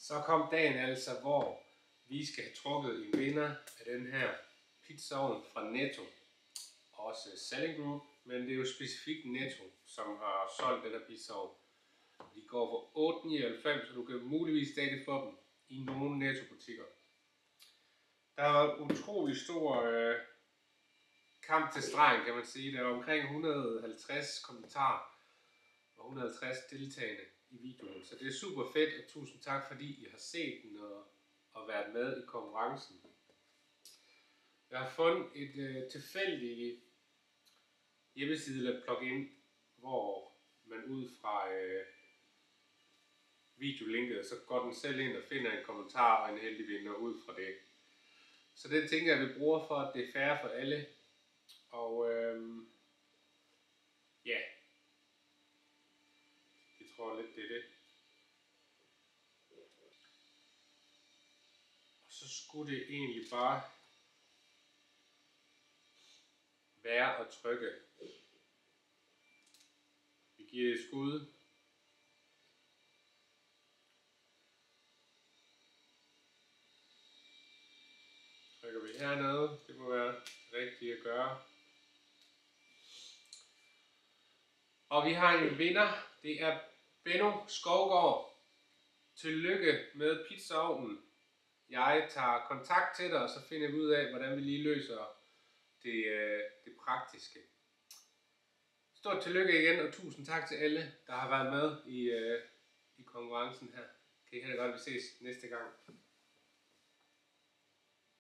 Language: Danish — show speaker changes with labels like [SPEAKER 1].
[SPEAKER 1] Så kom dagen altså, hvor vi skal have trukket en vinder af den her pizzaovn fra Netto. Også Selling Group, men det er jo specifikt Netto, som har solgt den her pizzaovn. De går for 8,99, så du kan muligvis stadig få dem i nogle Netto-butikker. Der har været utrolig stor kamp til stregen, kan man sige. Der var omkring 150 kommentarer og 150 deltagende i videoen. Så det er super fedt, og tusind tak fordi I har set den og været med i konkurrencen. Jeg har fundet et tilfældigt hjemmeside eller plugin, hvor man ud fra videolinket, så går den selv ind og finder en kommentar og en heldig vinder ud fra det. Så det tænker jeg, vi bruger for, at det er fair for alle. Og ja, jeg tror lidt, det er det. Og så skulle det egentlig bare være at trykke. Vi giver et skud. Trykker vi hernede. Det må være rigtigt at gøre. Og vi har en vinder. Det er Benno Skovgaard. Tillykke med pizzaovnen. Jeg tager kontakt til dig, og så finder vi ud af, hvordan vi lige løser det praktiske. Stort tillykke igen, og tusind tak til alle, der har været med i konkurrencen her. Kan I have det godt, vi ses næste gang.